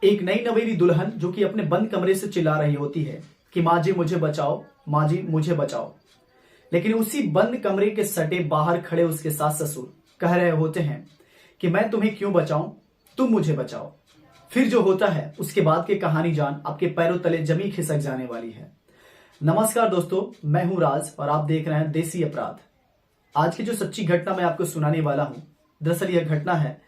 एक नई नवेली दुल्हन जो कि अपने बंद कमरे से चिल्ला रही होती है कि माँ जी मुझे बचाओ, माँ जी मुझे बचाओ। लेकिन उसी बंद कमरे के सटे बाहर खड़े उसके सास ससुर कह रहे होते हैं कि मैं तुम्हें क्यों बचाऊं, तुम मुझे बचाओ। फिर जो होता है उसके बाद की कहानी जान आपके पैरों तले जमी खिसक जाने वाली है। नमस्कार दोस्तों, मैं हूं राज और आप देख रहे हैं देसी अपराध। आज की जो सच्ची घटना मैं आपको सुनाने वाला हूं, दरअसल यह घटना है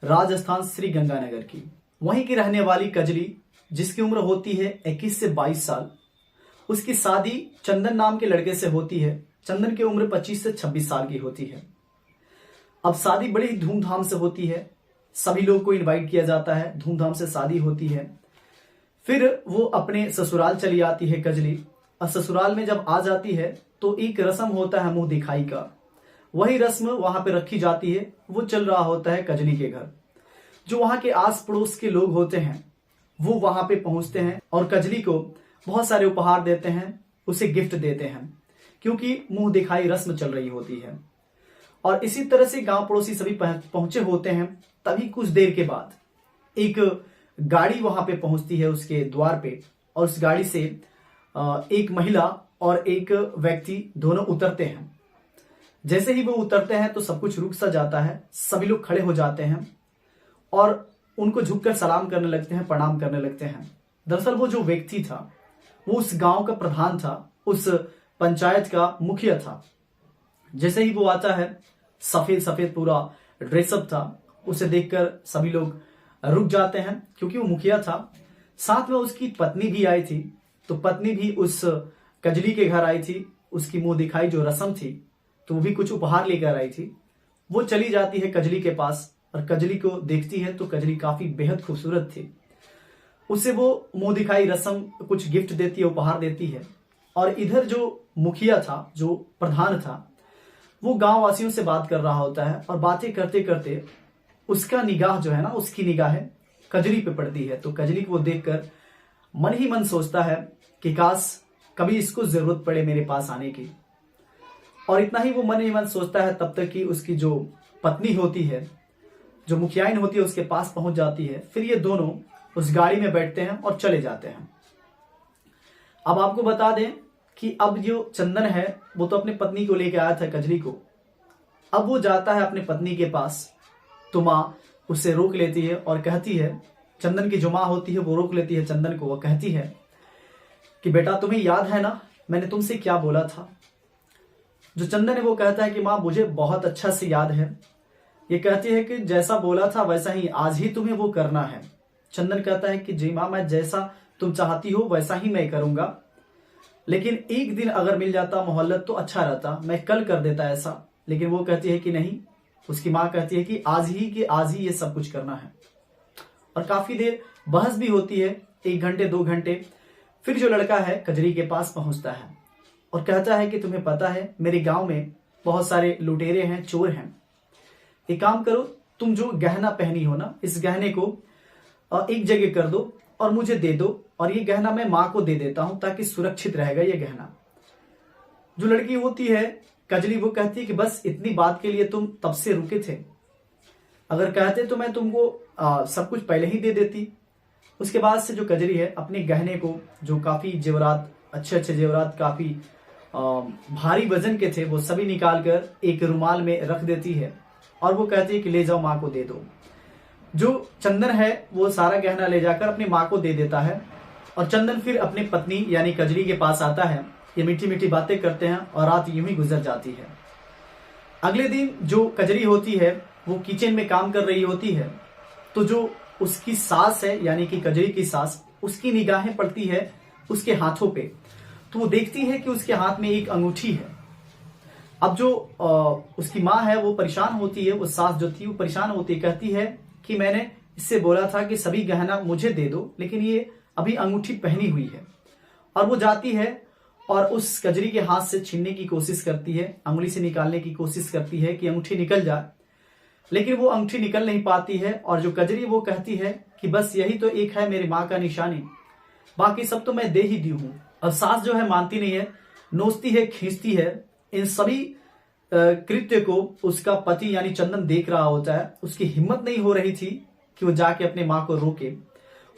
राजस्थान श्री गंगानगर की। वहीं की रहने वाली कजली, जिसकी उम्र होती है 21 से 22 साल। उसकी शादी चंदन नाम के लड़के से होती है। चंदन की उम्र 25 से 26 साल की होती है। अब शादी बड़ी धूमधाम से होती है, सभी लोग को इनवाइट किया जाता है, धूमधाम से शादी होती है। फिर वो अपने ससुराल चली आती है कजली, और ससुराल में जब आ जाती है तो एक रस्म होता है मुंह दिखाई का। वही रस्म वहां पे रखी जाती है। वो चल रहा होता है कजली के घर। जो वहां के आस पड़ोस के लोग होते हैं वो वहां पे पहुंचते हैं और कजली को बहुत सारे उपहार देते हैं, उसे गिफ्ट देते हैं, क्योंकि मुंह दिखाई रस्म चल रही होती है। और इसी तरह से गांव पड़ोसी सभी पहुंचे होते हैं। तभी कुछ देर के बाद एक गाड़ी वहां पे पहुंचती है उसके द्वार पे, और उस गाड़ी से एक महिला और एक व्यक्ति दोनों उतरते हैं। जैसे ही वो उतरते हैं तो सब कुछ रुक सा जाता है, सभी लोग खड़े हो जाते हैं और उनको झुककर सलाम करने लगते हैं, प्रणाम करने लगते हैं। दरअसल वो जो व्यक्ति था वो उस गांव का प्रधान था, उस पंचायत का मुखिया था। जैसे ही वो आता है, सफेद सफेद पूरा ड्रेसअप था, उसे देखकर सभी लोग रुक जाते हैं, क्योंकि वो मुखिया था। साथ में उसकी पत्नी भी आई थी, तो पत्नी भी उस कजली के घर आई थी। उसकी मुंह दिखाई जो रस्म थी तो वो भी कुछ उपहार लेकर आई थी। वो चली जाती है कजली के पास और कजली को देखती है तो कजली काफी बेहद खूबसूरत थी। उसे वो मुंह दिखाई रस्म कुछ गिफ्ट देती है, उपहार देती है। और इधर जो मुखिया था, जो प्रधान था, वो गांव वासियों से बात कर रहा होता है और बातें करते करते उसका निगाह जो है ना, उसकी निगाह कजली पे पड़ती है। तो कजली को वो देखकर मन ही मन सोचता है कि काश कभी इसको जरूरत पड़े मेरे पास आने की। और इतना ही वो मन ही मन सोचता है तब तक कि उसकी जो पत्नी होती है, जो मुखियाइन होती है, उसके पास पहुंच जाती है। फिर ये दोनों उस गाड़ी में बैठते हैं और चले जाते हैं। अब आपको बता दें कि अब जो चंदन है वो तो अपनी पत्नी को लेकर आया था कजली को। अब वो जाता है अपनी पत्नी के पास, तो माँ उससे रोक लेती है और कहती है, चंदन की जो माँ होती है वो रोक लेती है चंदन को। वो कहती है कि बेटा तुम्हें याद है ना मैंने तुमसे क्या बोला था। जो चंदन है वो कहता है कि माँ मुझे बहुत अच्छा से याद है। ये कहती है कि जैसा बोला था वैसा ही आज ही तुम्हें वो करना है। चंदन कहता है कि जी माँ, मैं जैसा तुम चाहती हो वैसा ही मैं करूंगा, लेकिन एक दिन अगर मिल जाता मोहल्लत तो अच्छा रहता, मैं कल कर देता ऐसा। लेकिन वो कहती है कि नहीं, उसकी माँ कहती है कि आज ही ये सब कुछ करना है। और काफी देर बहस भी होती है, 1 घंटे 2 घंटे। फिर जो लड़का है कजली के पास पहुंचता है और कहता है कि तुम्हें पता है मेरे गांव में बहुत सारे लुटेरे हैं, चोर हैं। एक काम करो, तुम जो गहना पहनी हो ना, इस गहने को एक जगह कर दो और मुझे दे दो, और ये गहना मैं माँ को दे देता हूं ताकि सुरक्षित रहेगा ये गहना। जो लड़की होती है कजली, वो कहती है कि बस इतनी बात के लिए तुम तब से रुके थे, अगर कहते तो मैं तुमको सब कुछ पहले ही दे देती। उसके बाद से जो कजली है अपने गहने को, जो काफी जेवरात, अच्छे अच्छे जेवरात, काफी भारी वजन के थे, वो सभी निकाल कर एक रुमाल में रख देती है और वो कहती है कि ले जाओ माँ को दे दो। जो चंदन है वो सारा गहना ले जाकर अपनी माँ को दे देता है और चंदन फिर अपनी पत्नी यानी कजली के पास आता है। ये मीठी मीठी बातें करते हैं और रात यूं ही गुजर जाती है। अगले दिन जो कजली होती है वो किचन में काम कर रही होती है, तो जो उसकी सास है यानी कि कजली की सास, उसकी निगाहें पड़ती है उसके हाथों पे। तो वो देखती है कि उसके हाथ में एक अंगूठी है। अब जो उसकी माँ है वो परेशान होती है, वो सास जो थी वो परेशान होती है, कहती है कि मैंने इससे बोला था कि सभी गहना मुझे दे दो, लेकिन ये अभी अंगूठी पहनी हुई है। और वो जाती है और उस कजली के हाथ से छीनने की कोशिश करती है, अंगुली से निकालने की कोशिश करती है कि अंगूठी निकल जाए, लेकिन वो अंगूठी निकल नहीं पाती है। और जो कजली वो कहती है कि बस यही तो एक है मेरी माँ का निशानी, बाकी सब तो मैं दे ही दी हूं। अब सास जो है मानती नहीं है, नोचती है, खींचती है। इन सभी कृत्य को उसका पति यानी चंदन देख रहा होता है। उसकी हिम्मत नहीं हो रही थी कि वो जाके अपने माँ को रोके,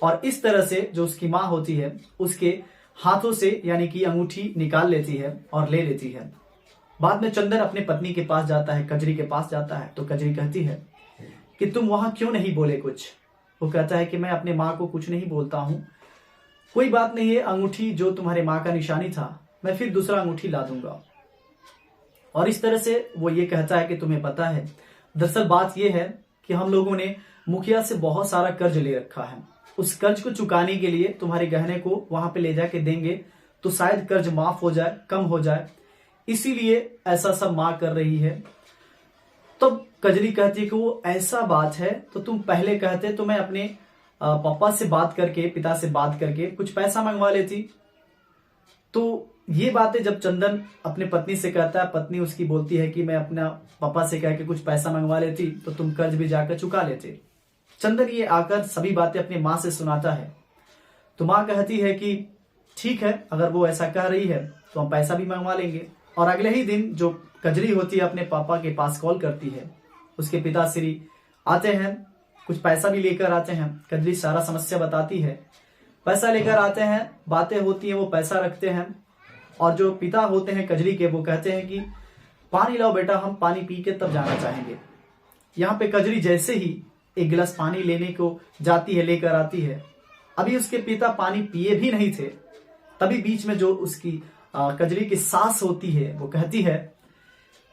और इस तरह से जो उसकी माँ होती है उसके हाथों से यानी कि अंगूठी निकाल लेती है और ले लेती है। बाद में चंदन अपने पत्नी के पास जाता है, कजरी के पास जाता है, तो कजरी कहती है कि तुम वहां क्यों नहीं बोले कुछ। वो कहता है कि मैं अपने माँ को कुछ नहीं बोलता हूं, कोई बात नहीं है, अंगूठी जो तुम्हारे माँ का निशानी था मैं फिर दूसरा अंगूठी ला दूंगा। और इस तरह से वो ये कहता है कि तुम्हें पता है, दरअसल बात यह है कि हम लोगों ने मुखिया से बहुत सारा कर्ज ले रखा है, उस कर्ज को चुकाने के लिए तुम्हारे गहने को वहां पे ले जाके देंगे तो शायद कर्ज माफ हो जाए, कम हो जाए, इसीलिए ऐसा सब माँ कर रही है। तो कजरी कहती है कि वो ऐसा बात है तो तुम पहले कहते तो मैं अपने पापा से बात करके, पिता से बात करके कुछ पैसा मंगवा लेती। तो ये बातें जब चंदन अपने पत्नी से कहता है, पत्नी उसकी बोलती है कि मैं अपना पापा से कह के कुछ पैसा मंगवा लेती तो तुम कर्ज भी जाकर चुका लेते। चंदन ये आकर सभी बातें अपनी माँ से सुनाता है तो माँ कहती है कि ठीक है, अगर वो ऐसा कह रही है तो हम पैसा भी मंगवा लेंगे। और अगले ही दिन जो कजरी होती है अपने पापा के पास कॉल करती है, उसके पिताश्री आते हैं, कुछ पैसा भी लेकर आते हैं। कजरी सारा समस्या बताती है, पैसा लेकर आते हैं, बातें होती हैं, वो पैसा रखते हैं। और जो पिता होते हैं कजरी के, वो कहते हैं कि पानी लाओ बेटा, हम पानी पी के तब जाना चाहेंगे। यहाँ पे कजरी जैसे ही एक गिलास पानी लेने को जाती है, लेकर आती है, अभी उसके पिता पानी पिए भी नहीं थे, तभी बीच में जो उसकी कजरी की सास होती है वो कहती है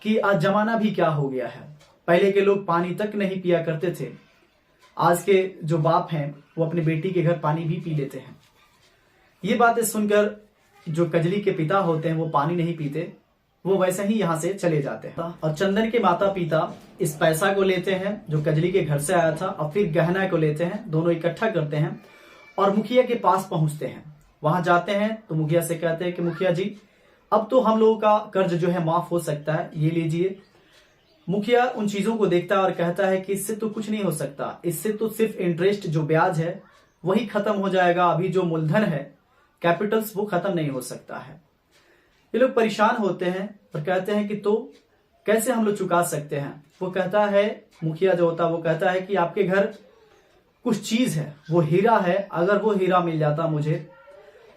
कि आज जमाना भी क्या हो गया है, पहले के लोग पानी तक नहीं पिया करते थे, आज के जो बाप हैं वो अपनी बेटी के घर पानी भी पी लेते हैं। ये बातें सुनकर जो कजरी के पिता होते हैं वो पानी नहीं पीते, वो वैसे ही यहाँ से चले जाते हैं। और चंदन के माता पिता इस पैसा को लेते हैं जो कजरी के घर से आया था और फिर गहना को लेते हैं, दोनों इकट्ठा करते हैं और मुखिया के पास पहुंचते हैं। वहां जाते हैं तो मुखिया से कहते हैं कि मुखिया जी, अब तो हम लोगों का कर्ज जो है माफ हो सकता है, ये लीजिए। मुखिया उन चीजों को देखता है और कहता है कि इससे तो कुछ नहीं हो सकता, इससे तो सिर्फ इंटरेस्ट जो ब्याज है वही खत्म हो जाएगा, अभी जो मूलधन है कैपिटल्स वो खत्म नहीं हो सकता है। ये लोग परेशान होते हैं और कहते हैं कि तो कैसे हम लोग चुका सकते हैं। वो कहता है, मुखिया जो होता है वो कहता है कि आपके घर कुछ चीज है, वो हीरा है, अगर वो हीरा मिल जाता मुझे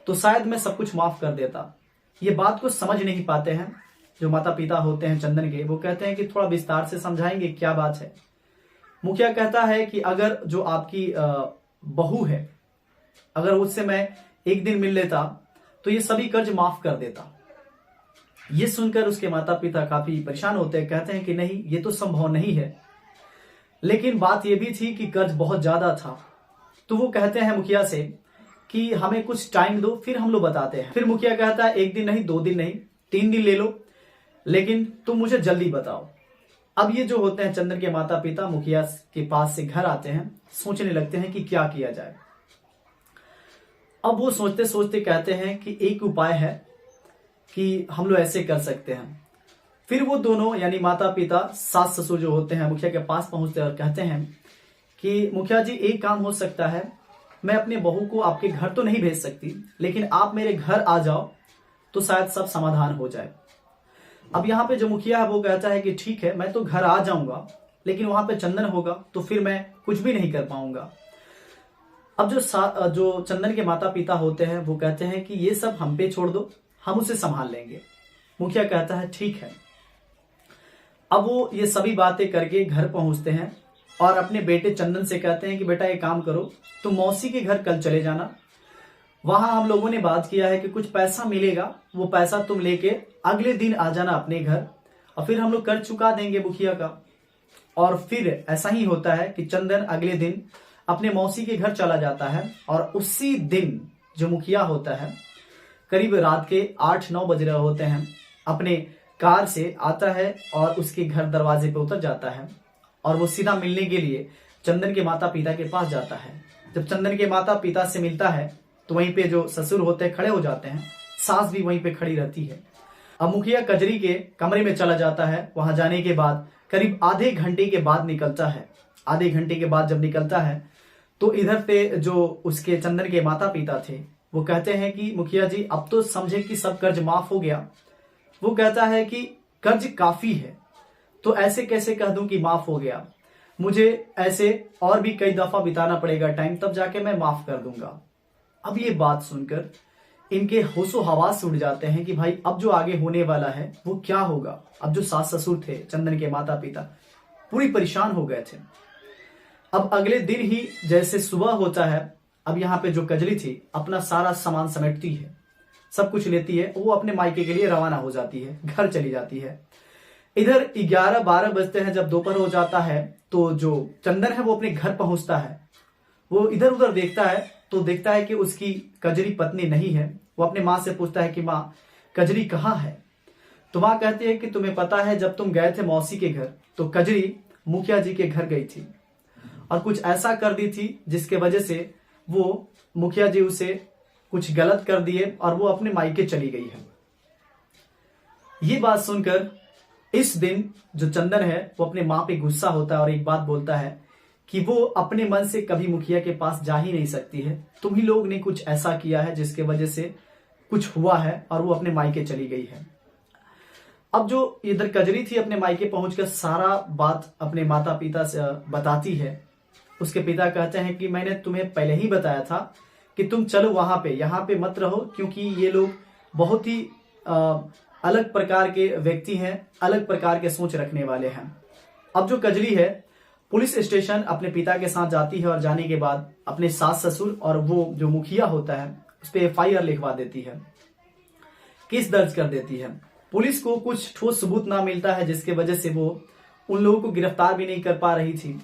तो शायद मैं सब कुछ माफ कर देता। ये बात को समझ नहीं पाते हैं जो माता पिता होते हैं चंदन के, वो कहते हैं कि थोड़ा विस्तार से समझाएंगे क्या बात है। मुखिया कहता है कि अगर जो आपकी बहू है, अगर उससे मैं एक दिन मिल लेता तो ये सभी कर्ज माफ कर देता। ये सुनकर उसके माता पिता काफी परेशान होते हैं, कहते हैं कि नहीं, ये तो संभव नहीं है। लेकिन बात ये भी थी कि कर्ज बहुत ज्यादा था, तो वो कहते हैं मुखिया से कि हमें कुछ टाइम दो, फिर हम लोग बताते हैं। फिर मुखिया कहता है, एक दिन नहीं, 2 दिन नहीं, 3 दिन ले लो, लेकिन तुम मुझे जल्दी बताओ। अब ये जो होते हैं चंदन के माता पिता मुखिया के पास से घर आते हैं, सोचने लगते हैं कि क्या किया जाए। अब वो सोचते सोचते कहते हैं कि एक उपाय है कि हम लोग ऐसे कर सकते हैं। फिर वो दोनों यानी माता पिता, सास ससुर जो होते हैं मुखिया के पास पहुंचते हैं और कहते हैं कि मुखिया जी, एक काम हो सकता है, मैं अपने बहू को आपके घर तो नहीं भेज सकती, लेकिन आप मेरे घर आ जाओ तो शायद सब समाधान हो जाए। अब यहाँ पे जो मुखिया है वो कहता है कि ठीक है, मैं तो घर आ जाऊंगा, लेकिन वहां पे चंदन होगा तो फिर मैं कुछ भी नहीं कर पाऊंगा। अब जो चंदन के माता पिता होते हैं वो कहते हैं कि ये सब हम पे छोड़ दो, हम उसे संभाल लेंगे। मुखिया कहता है ठीक है। अब वो ये सभी बातें करके घर पहुंचते हैं और अपने बेटे चंदन से कहते हैं कि बेटा एक काम करो, तुम मौसी के घर कल चले जाना, वहां हम लोगों ने बात किया है कि कुछ पैसा मिलेगा, वो पैसा तुम लेके अगले दिन आ जाना अपने घर और फिर हम लोग कर्ज चुका देंगे मुखिया का। और फिर ऐसा ही होता है कि चंदन अगले दिन अपने मौसी के घर चला जाता है और उसी दिन जो मुखिया होता है करीब रात के 8-9 बज रहे होते हैं, अपने कार से आता है और उसके घर दरवाजे पे उतर जाता है और वो सीधा मिलने के लिए चंदन के माता पिता के पास जाता है। जब चंदन के माता पिता से मिलता है तो वहीं पे जो ससुर होते हैं खड़े हो जाते हैं, सास भी वहीं पे खड़ी रहती है। अब मुखिया कजरी के कमरे में चला जाता है, वहां जाने के बाद करीब आधे घंटे के बाद निकलता है। आधे घंटे के बाद जब निकलता है तो इधर पे जो उसके चंदन के माता पिता थे वो कहते हैं कि मुखिया जी, अब तो समझे कि सब कर्ज माफ हो गया। वो कहता है कि कर्ज काफी है, तो ऐसे कैसे कह दूं कि माफ हो गया। मुझे ऐसे और भी कई दफा बिताना पड़ेगा टाइम, तब जाके मैं माफ कर दूंगा। अब ये बात सुनकर इनके होशो हवास उड़ जाते हैं कि भाई अब जो आगे होने वाला है वो क्या होगा। अब जो सास ससुर थे, चंदन के माता पिता, पूरी परेशान हो गए थे। अब अगले दिन ही जैसे सुबह होता है, अब यहाँ पे जो कजली थी अपना सारा सामान समेटती है, सब कुछ लेती है, वो अपने मायके के लिए रवाना हो जाती है, घर चली जाती है। इधर 11-12 बजते हैं, जब दोपहर हो जाता है तो जो चंदन है वो अपने घर पहुंचता है। वो इधर उधर देखता है तो देखता है कि उसकी कजरी पत्नी नहीं है। वो अपने माँ से पूछता है कि माँ, कजरी कहाँ है? तो माँ कहती है कि तुम्हें पता है जब तुम गए थे मौसी के घर तो कजरी मुखिया जी के घर गई थी और कुछ ऐसा कर दी थी जिसके वजह से वो मुखिया जी उसे कुछ गलत कर दिए और वो अपने मायके चली गई है। ये बात सुनकर इस दिन जो चंदन है वो अपने माँ पे गुस्सा होता है और एक बात बोलता है कि वो अपने मन से कभी मुखिया के पास जा ही नहीं सकती है। तुम ही लोग ने कुछ ऐसा किया है जिसके वजह से कुछ हुआ है और वो अपने मायके चली गई है। अब जो इधर कजरी थी अपने मायके पहुंचकर सारा बात अपने माता पिता से बताती है। उसके पिता कहते हैं कि मैंने तुम्हें पहले ही बताया था कि तुम चलो वहां पे, यहाँ पे मत रहो, क्योंकि ये लोग बहुत ही अलग प्रकार के व्यक्ति हैं, अलग प्रकार के सोच रखने वाले हैं। अब जो कजरी है पुलिस स्टेशन अपने पिता के साथ जाती है और जाने के बाद अपने सास ससुर और वो जो मुखिया होता है उस पर FIR लिखवा देती है, केस दर्ज कर देती है। पुलिस को कुछ ठोस सबूत ना मिलता है जिसके वजह से वो उन लोगों को गिरफ्तार भी नहीं कर पा रही थी।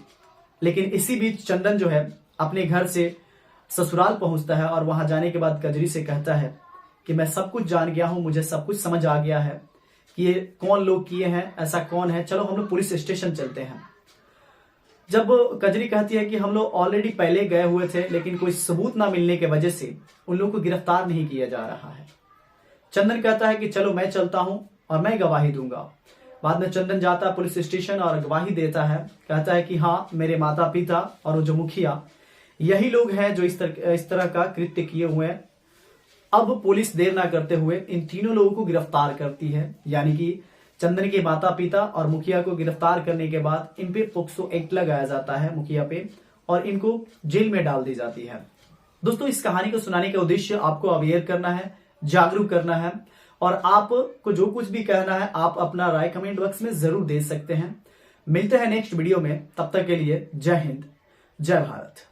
लेकिन इसी बीच चंदन जो है अपने घर से ससुराल पहुंचता है और वहां जाने के बाद कजरी से कहता है कि मैं सब कुछ जान गया हूं, मुझे सब कुछ समझ आ गया है कि ये कौन लोग किए हैं, ऐसा कौन है, चलो हम लोग पुलिस स्टेशन चलते हैं। जब कजरी कहती है कि हम लोग ऑलरेडी पहले गए हुए थे लेकिन कोई सबूत ना मिलने के वजह से उन लोगों को गिरफ्तार नहीं किया जा रहा है। चंदन कहता है कि चलो मैं चलता हूं और मैं गवाही दूंगा। बाद में चंदन जाता है पुलिस स्टेशन और गवाही देता है, कहता है कि हाँ, मेरे माता पिता और जो मुखिया यही लोग हैं जो इस तरह का कृत्य किए हुए हैं। अब पुलिस देर ना करते हुए इन तीनों लोगों को गिरफ्तार करती है, यानी कि चंदन के माता पिता और मुखिया को गिरफ्तार करने के बाद इन पे पोक्सो एक्ट लगाया जाता है मुखिया पे और इनको जेल में डाल दी जाती है। दोस्तों, इस कहानी को सुनाने का उद्देश्य आपको अवेयर करना है, जागरूक करना है और आपको जो कुछ भी कहना है आप अपना राय कमेंट बॉक्स में जरूर दे सकते हैं। मिलते हैं नेक्स्ट वीडियो में, तब तक के लिए जय हिंद, जय भारत।